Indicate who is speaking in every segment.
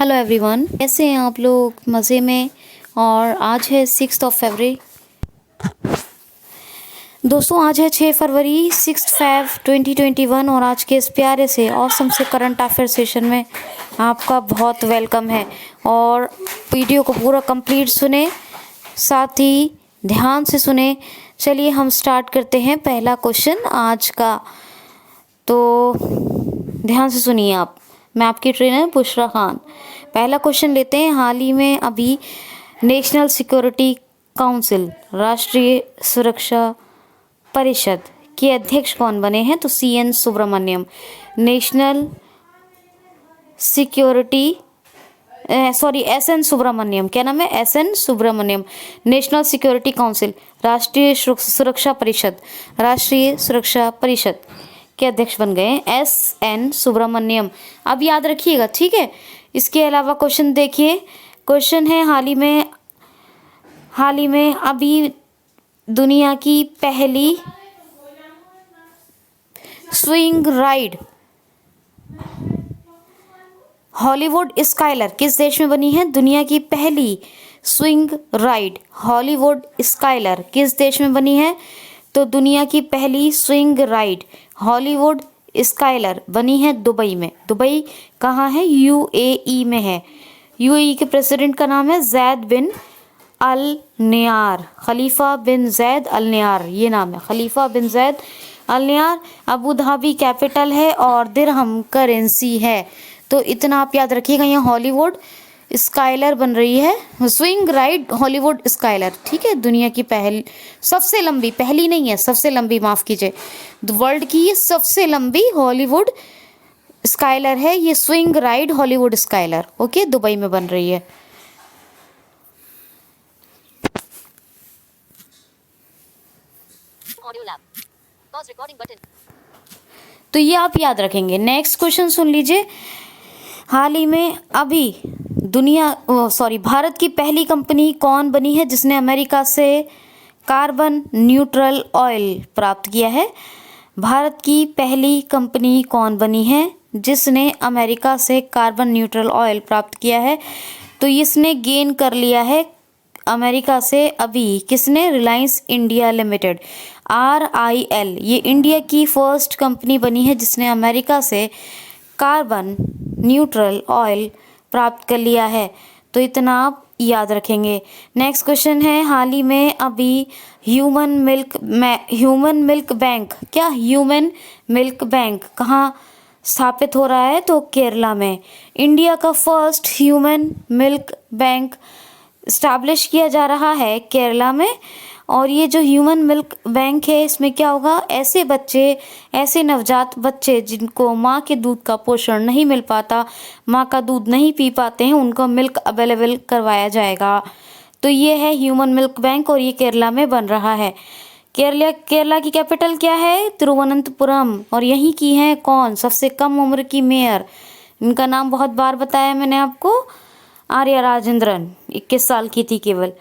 Speaker 1: Hello everyone, कैसे हैं आप लोग? मज़े में। और आज है 6 फरवरी। दोस्तों आज है 6 फरवरी, 6 फेब 2021 और आज के इस प्यारे से ऑसम से करंट अफेयर सेशन में आपका बहुत वेलकम है। और वीडियो को पूरा कंप्लीट सुने, साथ ही ध्यान से सुने। चलिए हम स्टार्ट करते हैं पहला क्वेश्चन आज का। तो ध्यान से सुनिए आप। मैं आपकी ट्रेनर बुशरा खान। पहला क्वेश्चन लेते हैं। हाल ही में अभी नेशनल सिक्योरिटी काउंसिल, राष्ट्रीय सुरक्षा परिषद के अध्यक्ष कौन बने हैं? तो CN Subramanyam. National security SN Subramanyam. क्या नाम है? SN Subramanyam. National security council, राष्ट्रीय सुरक्षा परिषद, राष्ट्रीय सुरक्षा परिषद के अध्यक्ष बन गए SN सुब्रमण्यम। अब याद रखिएगा, ठीक है। इसके अलावा क्वेश्चन देखिए। क्वेश्चन है हाल ही में अभी दुनिया की पहली स्विंग राइड हॉलीवुड स्काइलर किस देश में बनी है? दुनिया की पहली स्विंग राइड हॉलीवुड स्काइलर किस देश में बनी है? तो दुनिया की पहली स्विंग राइड हॉलीवुड स्काइलर बनी है दुबई में। दुबई कहाँ है? UAE में है। UAE के प्रेसिडेंट का नाम है जैद बिन अल नयार, खलीफा बिन जैद अल नयार, ये नाम है, खलीफा बिन जैद अल नयार। अबू धाबी कैपिटल है और दिरहम करेंसी है। तो इतना आप याद रखिएगा। यहाँ हॉलीवुड स्काइलर बन रही है, स्विंग राइड हॉलीवुड स्काइलर, ठीक है। दुनिया की पहली, सबसे लंबी, पहली नहीं है, सबसे लंबी, माफ कीजिए, वर्ल्ड की ये सबसे लंबी हॉलीवुड स्काइलर है ये swing ride Hollywood Skyler. Okay, Dubai में बन रही है। तो ये आप याद रखेंगे। नेक्स्ट क्वेश्चन सुन लीजिए। हाल ही में अभी भारत की पहली कंपनी कौन बनी है जिसने अमेरिका से कार्बन न्यूट्रल ऑयल प्राप्त किया है? भारत की पहली कंपनी कौन बनी है जिसने अमेरिका से कार्बन न्यूट्रल ऑयल प्राप्त किया है? तो इसने गेन कर लिया है अमेरिका से अभी। किसने? Reliance India limited, RIL। ये इंडिया की फर्स्ट कंपनी बनी है जिसने अमेरिका से कार्बन न्यूट्रल ऑयल प्राप्त कर लिया है। तो इतना आप याद रखेंगे। नेक्स्ट क्वेश्चन है। हाल ही में अभी ह्यूमन मिल्क बैंक, क्या ह्यूमन मिल्क बैंक कहाँ स्थापित हो रहा है? तो केरला में। इंडिया का first human milk bank establish किया जा रहा है केरला में। और ये जो ह्यूमन मिल्क बैंक है, इसमें क्या होगा? ऐसे बच्चे, ऐसे नवजात बच्चे जिनको माँ के दूध का पोषण नहीं मिल पाता, माँ का दूध नहीं पी पाते हैं, उनको मिल्क अवेलेबल करवाया जाएगा। तो ये है ह्यूमन मिल्क बैंक और ये केरला में बन रहा है। केरला की कैपिटल क्या है? तिरुवनंतपुरम। और यहीं की है कौन? सबसे कम उम्र की मेयर। इनका नाम बहुत बार बताया मैंने आपको, आर्या राजेंद्रन, 21 साल की थी केवल।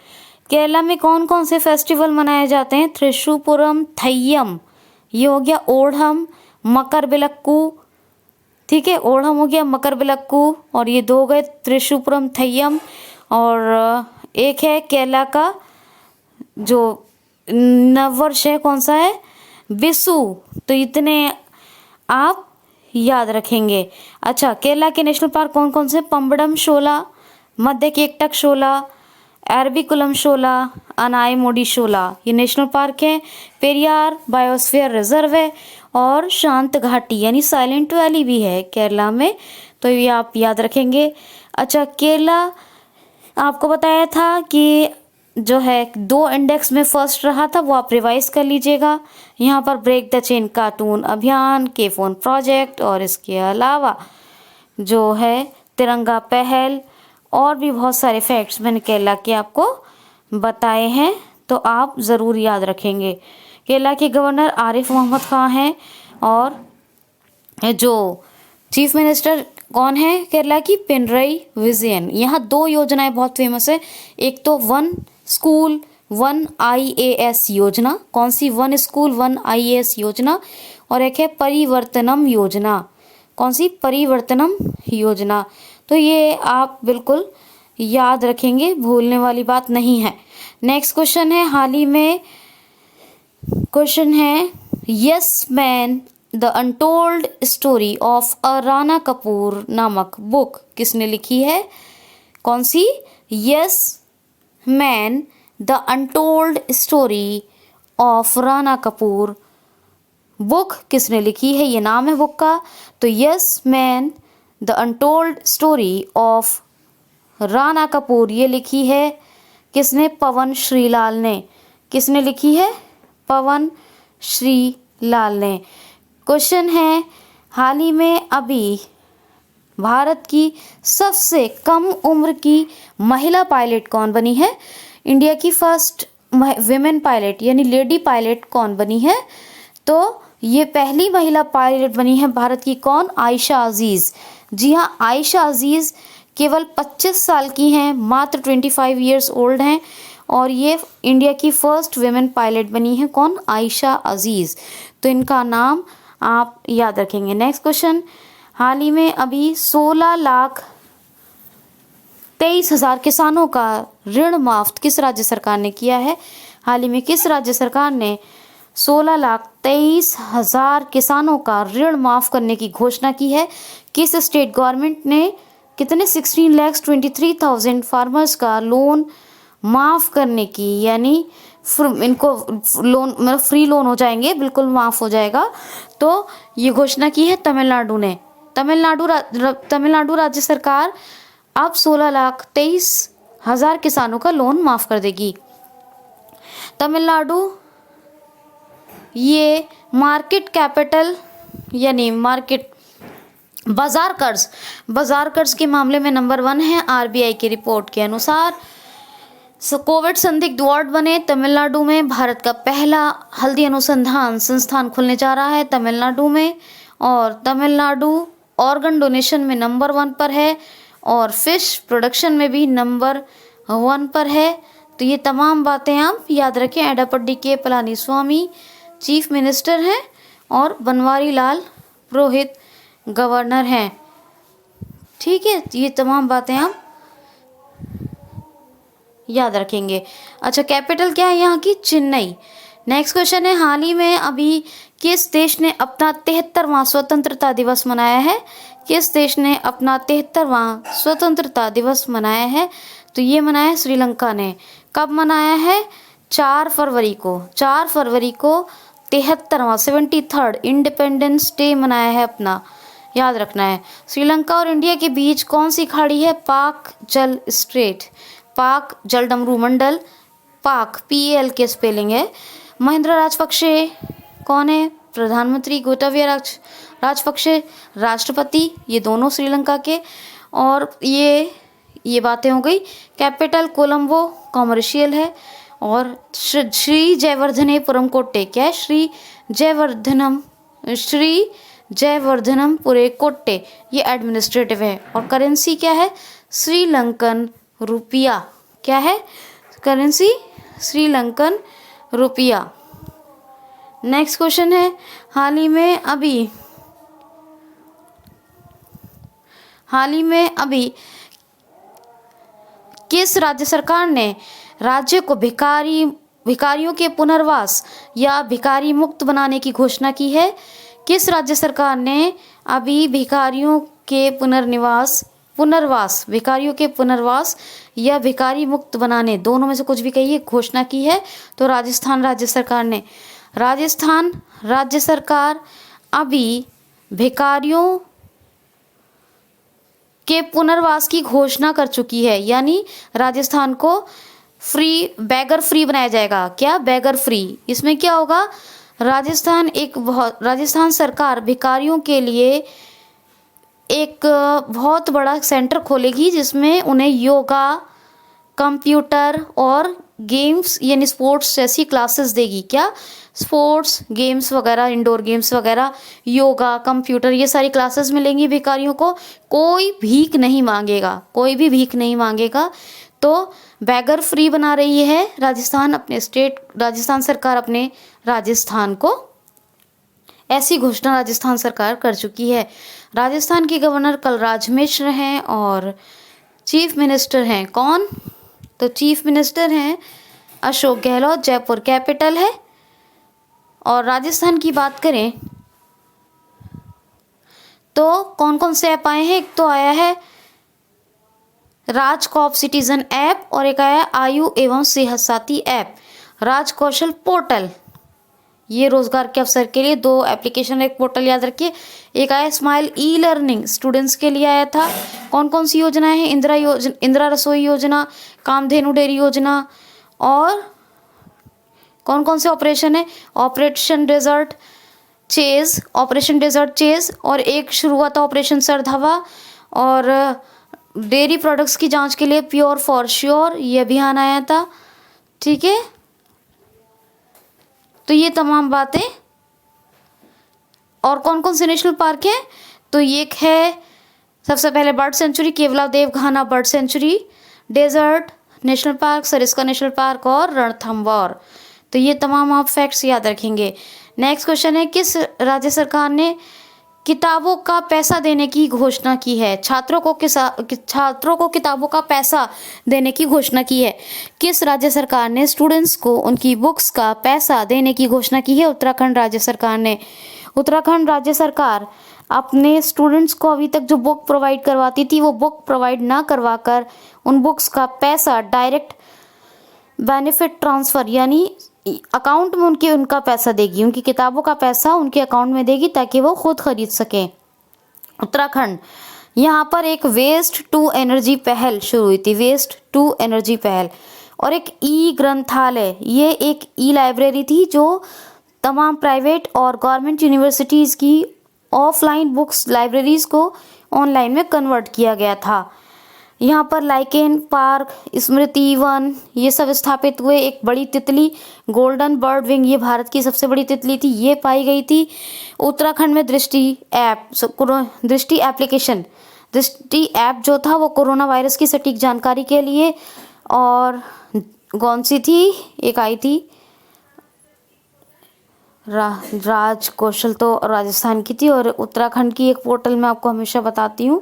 Speaker 1: केरला में कौन कौन से फेस्टिवल मनाए जाते हैं? त्रिशूपुरम, थय्यम, ये हो गया ओढ़म, मकर बिलक्कू, ठीक है। ओढ़म हो गया, मकर बिलक्कू, और ये दो गए त्रिशूपुरम, थय्यम। और एक है केरला का जो नववर्ष है, कौन सा है? बिसु। तो इतने आप याद रखेंगे। अच्छा, केरला के नेशनल पार्क कौन कौन से? पंबड़म शोला, मध्य केकटक शोला, एरविकुलम शोला, अनायमोडी शोला, ये नेशनल पार्क है। पेरियार बायोस्फीयर रिजर्व है और शांत घाटी यानी साइलेंट वैली भी है केरला में। तो ये आप याद रखेंगे। अच्छा, केरला आपको बताया था कि जो है 2 इंडेक्स में फर्स्ट रहा था, वो आप रिवाइज कर लीजिएगा। यहाँ पर ब्रेक द चेन कार्टून अभियान, के फोन प्रोजेक्ट, और इसके अलावा जो है तिरंगा पहल, और भी बहुत सारे फैक्ट्स मैंने केरला के आपको बताए हैं। तो आप ज़रूर याद रखेंगे। केरला के गवर्नर आरिफ मोहम्मद खान हैं और जो चीफ मिनिस्टर कौन है केरला की? पिनरई विजयन। यहाँ 2 योजनाएं बहुत फेमस है। एक तो 1 स्कूल 1 IAS योजना, कौन सी? 1 स्कूल 1 IAS योजना। और एक है परिवर्तनम योजना, कौन सी? परिवर्तनम योजना। तो ये आप बिल्कुल याद रखेंगे, भूलने वाली बात नहीं है। नेक्स्ट क्वेश्चन है, हाल ही में क्वेश्चन है, yes man the untold story of a Rana Kapoor नामक बुक किसने लिखी है? कौन सी? Yes man the untold story of Rana Kapoor book किसने लिखी है? ये नाम है बुक का। तो yes man the untold story of Rana Kapoor ये लिखी है किसने? पवन श्रीलाल ने। किसने लिखी है? पवन श्रीलाल ने। क्वेश्चन है, हाल ही में अभी भारत की सबसे कम उम्र की महिला पायलट कौन बनी है? इंडिया की फर्स्ट विमेन पायलट यानी लेडी पायलट कौन बनी है? तो ये पहली महिला पायलट बनी है भारत की। कौन? आयशा अजीज़। जी हाँ, आयशा अजीज़ केवल 25 साल की हैं, मात्र 25 ईयर्स ओल्ड हैं, और ये इंडिया की फर्स्ट विमेन पायलट बनी है। कौन? आयशा अजीज़। तो इनका नाम आप याद रखेंगे। नेक्स्ट क्वेश्चन, हाल ही में अभी 16,23,000 किसानों का ऋण माफ किस राज्य सरकार ने किया है? हाल ही में किस राज्य सरकार ने 16,23,000 किसानों का ऋण माफ करने की घोषणा की है? किस स्टेट गवर्नमेंट ने कितने? 16,23,000 फार्मर्स का लोन माफ़ करने की, यानी इनको लोन मतलब फ्री लोन हो जाएंगे, बिल्कुल माफ़ हो जाएगा। तो ये घोषणा की है तमिलनाडु ने। तमिलनाडु राज्य सरकार अब 16,23,000 किसानों का लोन माफ़ कर देगी। तमिलनाडु ये मार्केट कैपिटल यानी मार्केट बाजार कर्ज के मामले में नंबर 1 है आरबीआई की रिपोर्ट के अनुसार। कोविड संदिग्ध वार्ड बने तमिलनाडु में। भारत का पहला हल्दी अनुसंधान संस्थान खुलने जा रहा है तमिलनाडु में, और तमिलनाडु ऑर्गन डोनेशन में नंबर 1 पर है, और फिश प्रोडक्शन में भी नंबर 1 पर है। तो ये तमाम बातें आप याद रखें। एडापड्डी के पलानीस्वामी चीफ मिनिस्टर हैं और बनवारी लाल पुरोहित गवर्नर हैं। ठीक है, ये तमाम बातें आप याद रखेंगे। अच्छा, कैपिटल क्या है यहाँ की? चेन्नई। नेक्स्ट क्वेश्चन है, हाल ही में अभी किस देश ने अपना 73वां स्वतंत्रता दिवस मनाया है? किस देश ने अपना 73वां स्वतंत्रता दिवस मनाया है? तो ये मनाया है श्रीलंका ने। कब मनाया है? 4 फरवरी को। 4 फरवरी को 73वां 73rd इंडिपेंडेंस डे मनाया है अपना, याद रखना है। श्रीलंका और इंडिया के बीच कौन सी खाड़ी है? पाक जल स्ट्रेट, पाक जल डमरू मंडल, पाक PAL के स्पेलिंग है। महिंद्रा राजपक्षे कौन है? प्रधानमंत्री। गोटाबया राजपक्षे राष्ट्रपति, ये दोनों श्रीलंका के। और ये बातें हो गई। कैपिटल कोलंबो कॉमर्शियल है। और श्री जयवर्धनेपुरम कोट्टे क्या है? श्री जयवर्धनमपुरे कोट्टे ये एडमिनिस्ट्रेटिव है। और करेंसी क्या है? श्रीलंकन रुपया। क्या है करेंसी? श्रीलंकन रुपया। नेक्स्ट क्वेश्चन है, हाल ही में किस राज्य सरकार ने राज्य को भिखारियों के पुनर्वास या भिखारी मुक्त बनाने की घोषणा की है? किस राज्य सरकार ने अभी भिखारियों के पुनर्वास या भिखारी मुक्त बनाने, दोनों में से कुछ भी कहिए, घोषणा की है? तो राजस्थान राज्य सरकार ने। राजस्थान राज्य सरकार अभी भिखारियों के पुनर्वास की घोषणा कर चुकी है, यानी राजस्थान को बैगर फ्री बनाया जाएगा। क्या? Beggar free. इसमें क्या होगा? राजस्थान सरकार भिखारियों के लिए एक बहुत बड़ा सेंटर खोलेगी, जिसमें उन्हें योगा, कंप्यूटर और गेम्स यानी स्पोर्ट्स जैसी क्लासेस देगी। क्या? स्पोर्ट्स गेम्स वगैरह, इंडोर गेम्स वगैरह, योगा, कंप्यूटर, ये सारी क्लासेस मिलेंगी भिखारियों को। कोई भीख नहीं मांगेगा, कोई भी भीख नहीं मांगेगा। तो बैगर फ्री बना रही है राजस्थान सरकार अपने राजस्थान को। ऐसी घोषणा राजस्थान सरकार कर चुकी है। राजस्थान के गवर्नर कलराज मिश्र हैं और चीफ मिनिस्टर हैं कौन? तो चीफ मिनिस्टर हैं अशोक गहलोत। जयपुर कैपिटल है। और राजस्थान की बात करें तो कौन कौन से ऐप आए हैं? एक तो आया है राजकॉप सिटीजन ऐप और एक आया आयु एवं सेहत साथी ऐप। राज कौशल पोर्टल, ये रोजगार के अवसर के लिए 2 एप्लीकेशन, एक पोर्टल याद रखिए। एक आया स्माइल ई लर्निंग, स्टूडेंट्स के लिए आया था। कौन कौन सी योजनाएं हैं? इंदिरा रसोई योजना, कामधेनु डेयरी योजना, और कौन कौन से ऑपरेशन है? ऑपरेशन डेजर्ट चेज, और एक शुरू हुआ था ऑपरेशन सरधवा, और डेयरी प्रोडक्ट्स की जांच के लिए प्योर फॉर श्योर ये अभियान आया था। ठीक है, तो ये तमाम बातें। और कौन कौन से नेशनल पार्क हैं? तो ये एक है सबसे पहले bird sanctuary, Keoladeo Ghana bird sanctuary, desert national park, Sariska national park और रणथंभौर। तो ये तमाम आप फैक्ट्स याद रखेंगे। नेक्स्ट क्वेश्चन है, किस राज्य सरकार ने किताबों का पैसा देने की घोषणा की है? छात्रों को किताबों का पैसा देने की घोषणा की है। किस राज्य सरकार ने स्टूडेंट्स को उनकी बुक्स का पैसा देने की घोषणा की है? उत्तराखंड राज्य सरकार ने। उत्तराखंड राज्य सरकार अपने स्टूडेंट्स को अभी तक जो बुक प्रोवाइड करवाती थी वो बुक प्रोवाइड ना करवाकर उन बुक्स का पैसा डायरेक्ट बेनिफिट ट्रांसफ़र यानी अकाउंट में उनका पैसा देगी, उनकी किताबों का पैसा उनके अकाउंट में देगी ताकि वो खुद खरीद सकें। उत्तराखंड, यहाँ पर एक वेस्ट टू एनर्जी पहल शुरू हुई थी, वेस्ट टू एनर्जी पहल, और एक ई ग्रंथालय, ये एक ई लाइब्रेरी थी जो तमाम प्राइवेट और गवर्नमेंट यूनिवर्सिटीज़ की ऑफलाइन बुक्स लाइब्रेरीज़ को ऑनलाइन में कन्वर्ट किया गया था। यहाँ पर लाइकेन पार्क, स्मृति वन, ये सब स्थापित हुए। एक बड़ी तितली गोल्डन बर्ड विंग, ये भारत की सबसे बड़ी तितली थी, ये पाई गई थी। उत्तराखंड में दृष्टि ऐप जो था वो कोरोना वायरस की सटीक जानकारी के लिए, और कौन सी थी? एक आई थी राज कौशल, तो राजस्थान की थी। और उत्तराखंड की एक पोर्टल मैं आपको हमेशा बताती हूँ,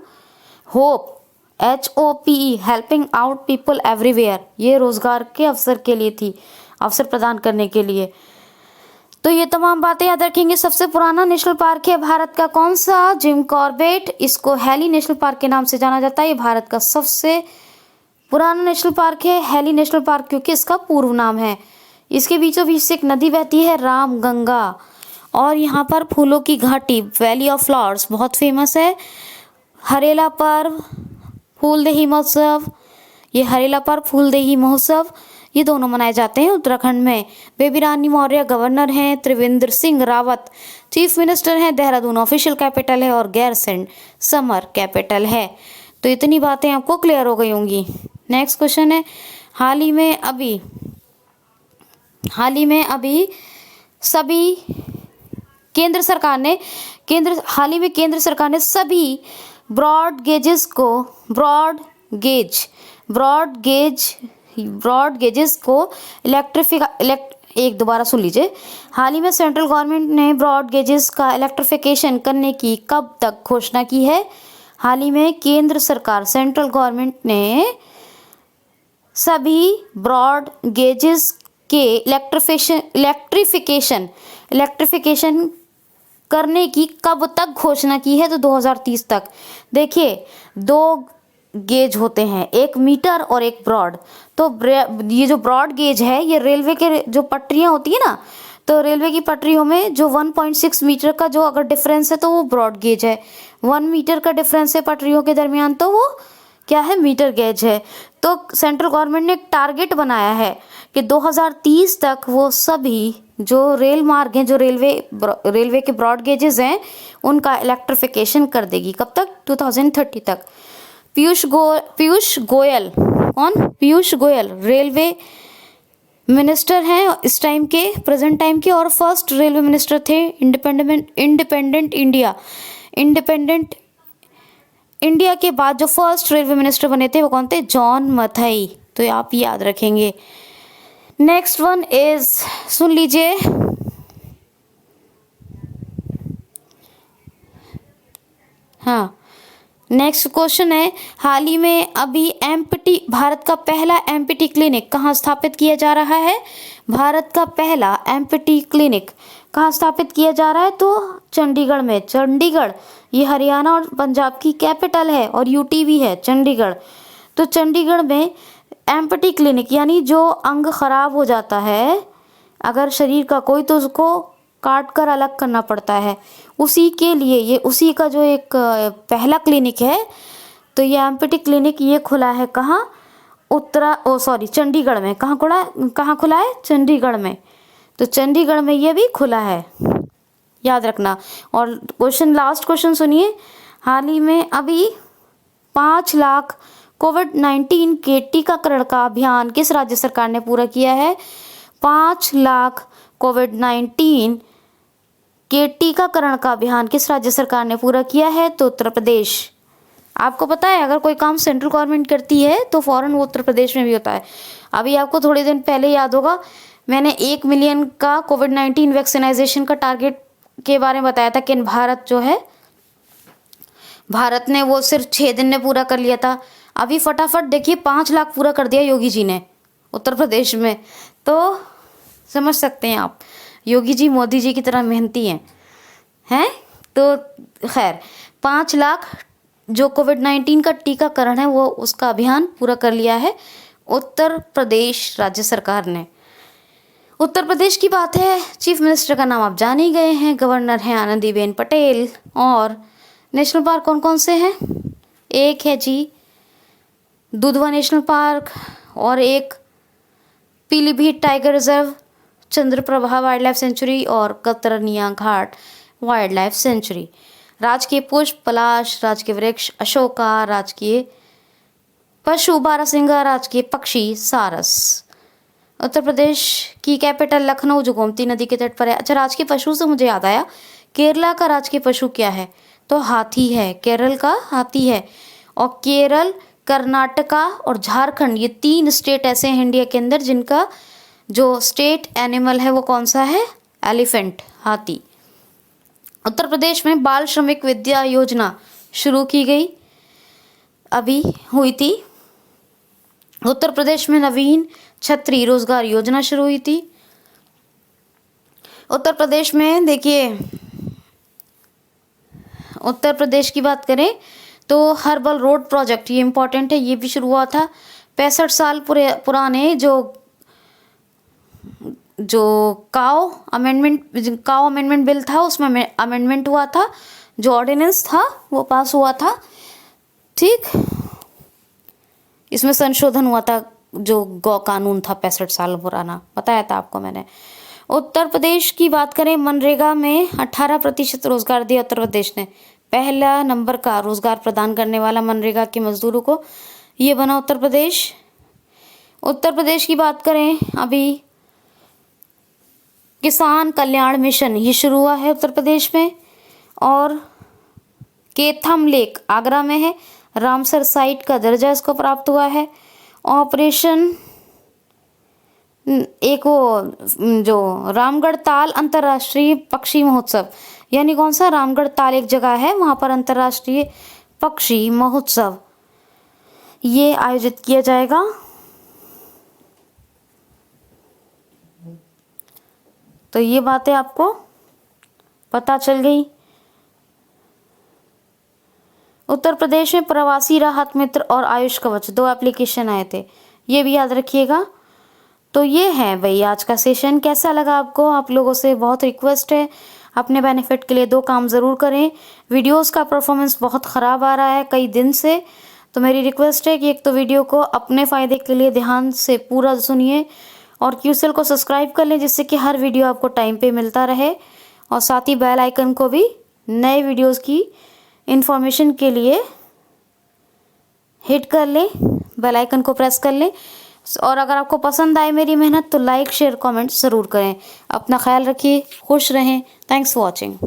Speaker 1: hope HOPE, helping out people everywhere, ये रोजगार के अवसर के लिए थी, अवसर प्रदान करने के लिए। तो ये तमाम बातें याद रखेंगे। सबसे पुराना नेशनल पार्क है भारत का कौन सा? जिम कॉर्बेट, इसको हेली नेशनल पार्क के नाम से जाना जाता है। ये भारत का सबसे पुराना नेशनल पार्क है, हेली नेशनल पार्क, क्योंकि इसका पूर्व नाम है। इसके बीचों बीच से एक नदी बहती है, रामगंगा, और यहाँ पर फूलों की घाटी, वैली ऑफ फ्लावर्स, बहुत फेमस है। हरेला पर्व, फूलदेही महोत्सव, ये हरेला पर्व, फूलदेही महोत्सव, ये दोनों मनाए जाते हैं उत्तराखंड में। बेबी रानी मौर्य गवर्नर हैं। त्रिवेंद्र सिंह रावत चीफ मिनिस्टर हैं। देहरादून ऑफिशियल कैपिटल है और गैरसैंण समर कैपिटल है। तो इतनी बातें आपको क्लियर हो गई होंगी। नेक्स्ट क्वेश्चन है, हाल ही में अभी सभी केंद्र सरकार ने सभी ब्रॉड गेजेस को हाल ही में सेंट्रल गवर्नमेंट ने ब्रॉड गेजेस का इलेक्ट्रिफिकेशन करने की कब तक घोषणा की है? हाल ही में केंद्र सरकार सेंट्रल गवर्नमेंट ने सभी ब्रॉड गेजेस के इलेक्ट्रिफिकेशन करने की कब तक घोषणा की है? तो 2030 तक। देखिए, 2 गेज होते हैं, एक मीटर और एक ब्रॉड। तो ये जो ब्रॉड गेज है ये रेलवे के जो पटरियां होती है ना, तो रेलवे की पटरियों में जो 1.6 मीटर का जो अगर डिफरेंस है तो वो ब्रॉड गेज है। 1 मीटर का डिफरेंस है पटरियों के दरमियान तो वो क्या है? मीटर गेज है। तो सेंट्रल गवर्नमेंट ने एक टारगेट बनाया है कि 2030 तक वो सभी जो रेल मार्ग हैं, जो रेलवे के ब्रॉड गेजेस हैं, उनका इलेक्ट्रिफिकेशन कर देगी। कब तक? 2030 तक। पीयूष गोयल रेलवे मिनिस्टर हैं इस टाइम के, प्रेजेंट टाइम के, और फर्स्ट रेलवे मिनिस्टर थे इंडिपेंडेंट इंडिया के बाद जो फर्स्ट रेलवे मिनिस्टर बने थे वो कौन थे? जॉन मथाई। तो आप याद रखेंगे। नेक्स्ट वन इज, सुन लीजिए, हाँ, नेक्स्ट क्वेश्चन है, हाल ही में अभी एम्पटी भारत का पहला एम्पटी क्लिनिक कहाँ स्थापित किया जा रहा है? भारत का पहला एम्पटी क्लिनिक कहाँ स्थापित किया जा रहा है? तो चंडीगढ़ में। चंडीगढ़ ये हरियाणा और पंजाब की कैपिटल है और यूटी भी है चंडीगढ़। तो चंडीगढ़ में एम्पटी क्लिनिक यानी जो अंग खराब हो जाता है अगर शरीर का कोई, तो उसको काट कर अलग करना पड़ता है, उसी के लिए ये उसी का जो एक पहला क्लिनिक है। तो ये एम्पटी क्लिनिक ये खुला है कहाँ? चंडीगढ़ में। कहाँ खुला है? चंडीगढ़ में। तो चंडीगढ़ में ये भी खुला है, याद रखना। और लास्ट क्वेश्चन सुनिए, हाल ही में अभी 5 लाख कोविड-19 के टीकाकरण का अभियान किस राज्य सरकार ने पूरा किया है? 5 लाख कोविड-19 के टीकाकरण का अभियान किस राज्य सरकार ने पूरा किया है? तो उत्तर प्रदेश। आपको पता है अगर कोई काम सेंट्रल गवर्नमेंट करती है तो फौरन वो उत्तर प्रदेश में भी होता है। अभी आपको थोड़े दिन पहले याद होगा मैंने 1 मिलियन का कोविड-19 वैक्सीनाइजेशन का टारगेट के बारे में बताया था कि भारत ने वो सिर्फ 6 दिन में पूरा कर लिया था। अभी फटाफट देखिए 5 लाख पूरा कर दिया योगी जी ने उत्तर प्रदेश में। तो समझ सकते हैं आप, योगी जी मोदी जी की तरह मेहनती हैं। तो खैर 5 लाख जो कोविड-19 का टीकाकरण है वो उसका अभियान पूरा कर लिया है उत्तर प्रदेश राज्य सरकार ने। उत्तर प्रदेश की बात है, चीफ मिनिस्टर का नाम आप जान ही गए हैं, गवर्नर हैं आनंदीबेन पटेल। और नेशनल पार्क कौन कौन से हैं? एक है जी दुधवा नेशनल पार्क और एक Pilibhit tiger reserve, Chandraprabha wild life sanctuary और कतरनिया घाट वाइल्ड लाइफ सेंचुरी। राजकीय पुष्प पलाश, राजकीय वृक्ष अशोका, राजकीय पशु बारहसिंगा, राजकीय पक्षी सारस। उत्तर प्रदेश की कैपिटल लखनऊ जो गोमती नदी के तट पर है। अच्छा, राजकीय पशु से मुझे याद आया, केरला का राजकीय पशु क्या है? तो हाथी है, केरल का हाथी है। और केरल, कर्नाटका और झारखंड ये 3 स्टेट ऐसे हैं इंडिया के अंदर जिनका जो स्टेट एनिमल है वो कौन सा है? एलिफेंट, हाथी। उत्तर प्रदेश में बाल श्रमिक विद्या योजना शुरू की गई, अभी हुई थी। उत्तर प्रदेश में नवीन छत्री रोजगार योजना शुरू हुई थी। उत्तर प्रदेश में देखिए, उत्तर प्रदेश की बात करें तो हर्बल रोड प्रोजेक्ट, ये इम्पोर्टेंट है, ये भी शुरू हुआ था। 65 साल पुराने जो काओ अमेंडमेंट बिल था उसमें अमेंडमेंट हुआ था, जो ऑर्डिनेंस था वो पास हुआ था। ठीक, इसमें संशोधन हुआ था, जो गौ कानून था 65 साल पुराना, बताया था आपको मैंने। उत्तर प्रदेश की बात करें, मनरेगा में 18% रोजगार दिया उत्तर प्रदेश ने। पहला नंबर का रोजगार प्रदान करने वाला मनरेगा के मजदूरों को ये बना उत्तर प्रदेश। उत्तर प्रदेश की बात करें, अभी किसान कल्याण मिशन ये शुरू हुआ है उत्तर प्रदेश में। और केथम लेक आगरा में है, रामसर साइट का दर्जा इसको प्राप्त हुआ है। ऑपरेशन एक वो जो रामगढ़ ताल अंतर्राष्ट्रीय पक्षी महोत्सव, यानी कौन सा? रामगढ़ ताल एक जगह है, वहाँ पर अंतर्राष्ट्रीय पक्षी महोत्सव ये आयोजित किया जाएगा। तो ये बातें आपको पता चल गई। उत्तर प्रदेश में प्रवासी राहत मित्र और आयुष कवच 2 एप्लीकेशन आए थे, ये भी याद रखिएगा। तो ये है भाई आज का सेशन। कैसा लगा आपको? आप लोगों से बहुत रिक्वेस्ट है, अपने बेनिफिट के लिए 2 काम ज़रूर करें। वीडियोस का परफॉर्मेंस बहुत ख़राब आ रहा है कई दिन से, तो मेरी रिक्वेस्ट है कि एक तो वीडियो को अपने फ़ायदे के लिए ध्यान से पूरा सुनिए और क्यूसेल को सब्सक्राइब कर लें जिससे कि हर वीडियो आपको टाइम पे मिलता रहे। और साथ ही बेल आइकन को भी नए वीडियोस की इन्फॉर्मेशन के लिए हिट कर लें, बेल आइकन को प्रेस कर लें। और अगर आपको पसंद आए मेरी मेहनत तो लाइक शेयर कमेंट ज़रूर करें। अपना ख्याल रखिए, खुश रहें। Thanks for watching.